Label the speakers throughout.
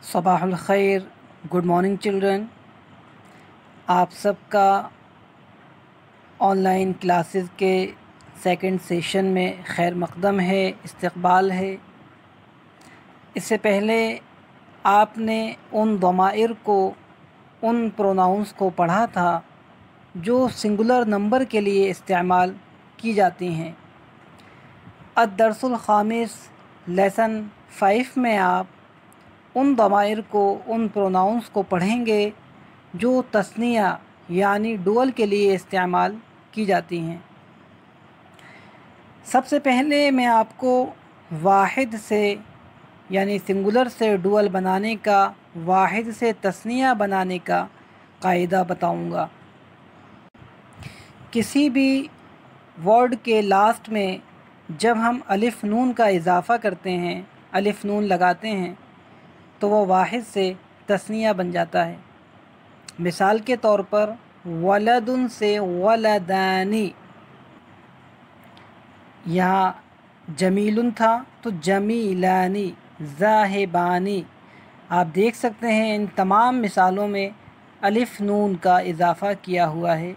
Speaker 1: सबाहुल खैर, good morning children. आप सबका ऑनलाइन क्लासेस के सेकंड सेशन में खैर मक़दम है, इस्तक़बाल है। इससे पहले आपने उन ज़माइर को, उन प्रोनाउंस को पढ़ा था जो सिंगुलर नंबर के लिए इस्तेमाल की जाती हैं। अद-दर्सुल ख़ामिस लेसन 5 में आप उन ज़माइर को, उन प्रोनाउंस को पढ़ेंगे जो तस्निया यानी डुअल के लिए इस्तेमाल की जाती हैं। सबसे पहले मैं आपको वाहिद से यानी सिंगुलर से डुअल बनाने का, वाहिद से तस्निया बनाने का कायदा बताऊंगा। किसी भी वर्ड के लास्ट में जब हम अलिफ नून का इजाफ़ा करते हैं, अलिफ नून लगाते हैं, तो वह वाहिद से तस्निया बन जाता है। मिसाल के तौर पर वलदुन से वलदानी, यहाँ जमीलुन था तो जमीलानी, ज़ाहिबानी। आप देख सकते हैं इन तमाम मिसालों में अलिफ नून का इजाफ़ा किया हुआ है।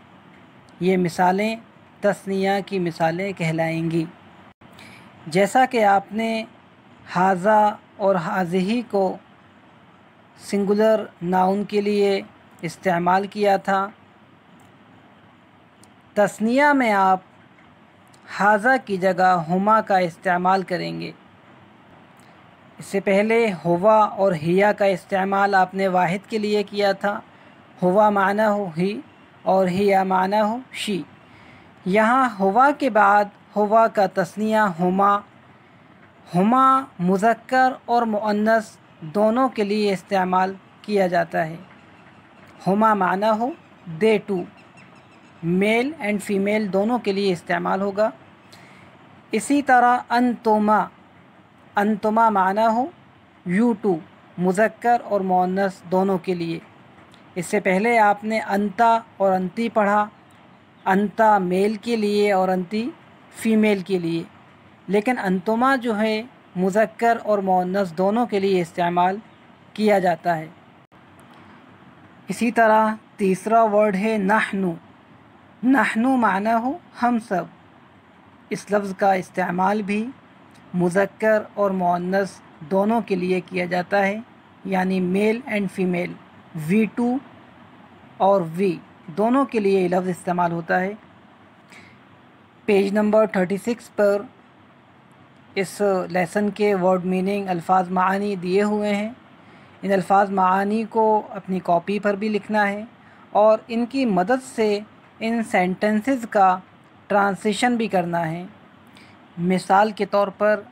Speaker 1: ये मिसालें तस्निया की मिसालें कहलाएंगी। जैसा कि आपने हाज़ा और हाज़िही को सिंगुलर नाउन के लिए इस्तेमाल किया था, तस्निया में आप हाज़ा की जगह हुमा का इस्तेमाल करेंगे। इससे पहले हुवा और हिया का इस्तेमाल आपने वाहिद के लिए किया था। हुवा माना हो ही और हिया माना हो शी। यहाँ हुवा के बाद हुवा का तस्निया हुमा, हुमा मुज़क्कर और मुअन्नस दोनों के लिए इस्तेमाल किया जाता है। हुमा माना हो they two, mail and female दोनों के लिए इस्तेमाल होगा। इसी तरह अंतुमा, अंतुमा माना हो यू टू, मुज़क्कर और मुअन्नस दोनों के लिए। इससे पहले आपने अंता और अंती पढ़ा, अंता मेल के लिए और अंती फ़ीमेल के लिए, लेकिन अंतुमा जो है मुज़क्कर और मुअन्नस दोनों के लिए इस्तेमाल किया जाता है। इसी तरह तीसरा वर्ड है नहनु। नहनु माना हो हम सब। इस लफ्ज़ का इस्तेमाल भी मुज़क्कर और मुअन्नस दोनों के लिए किया जाता है, यानी male and female, V two और वी दोनों के लिए ये लफ्ज़ इस्तेमाल होता है। पेज नंबर 36 पर इस लेसन के वर्ड मीनिंग, अल्फाज मानी दिए हुए हैं। इन अल्फाज मानी को अपनी कॉपी पर भी लिखना है और इनकी मदद से इन सेंटेंसेस का ट्रांसलेशन भी करना है। मिसाल के तौर पर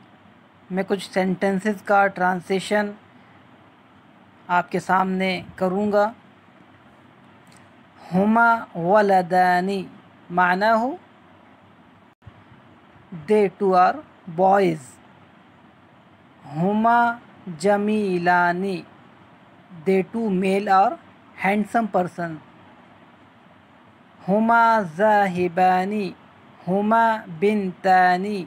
Speaker 1: मैं कुछ सेंटेंसेस का ट्रांसलेशन आपके सामने करूँगा। हुमा वलदानी माना हो दे टू आर बॉयज़। हुमा जमीलानी, दे टू मेल और हैंडसम पर्सन। हुमा ज़ाहिबानी, हुमा बिनतानी,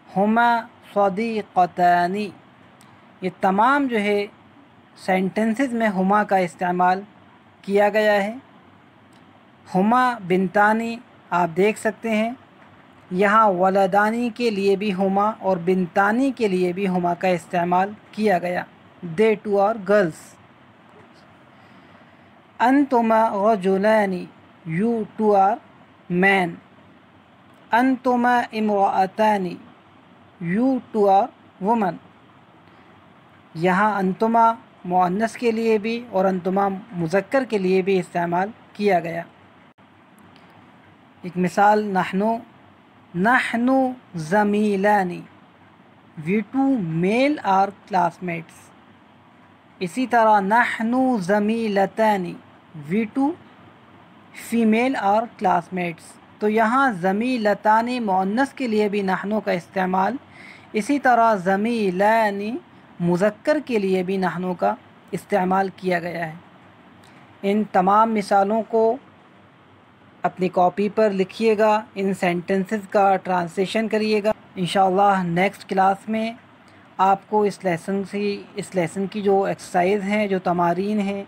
Speaker 1: हुमा सदीक़तानी। ये तमाम जो है सेंटेंसेस में हुमा का इस्तेमाल किया गया है। हुमा बिनतानी आप देख सकते हैं, यहाँ वलदानी के लिए भी हुमा और बिनतानी के लिए भी हुमा का इस्तेमाल किया गया। They two are girls. अंतुमा रजुलानी, यू टू आर मैन। अंतुमा इमराअतानी, यू टू आर वुमन। यहाँ अंतुमा मुअन्नस के लिए भी और अंतुमा मुज़क्कर के लिए भी इस्तेमाल किया गया। एक मिसाल नहनु, नहनु ज़मीलानी, we two male are classmates. इसी तरह नहनु ज़मीलतानी, we two female are classmates. तो यहाँ ज़मीलतानी मुअन्नस के लिए भी नहनु का इस्तेमाल, इसी तरह ज़मीलानी मुज़क्कर के लिए भी नहनु का इस्तेमाल किया गया है। इन तमाम मिसालों को अपनी कॉपी पर लिखिएगा, इन सेंटेंसेस का ट्रांसलेशन करिएगा। इंशाअल्लाह नेक्स्ट क्लास में آپ کو اس لیسن کی جو ایکسرسائز ہیں، جو تمارین ہیں،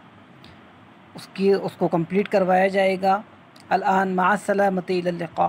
Speaker 1: اس کو کمپلیٹ کروایا جائے گا۔ الآن مع السلامة، الی اللقاء۔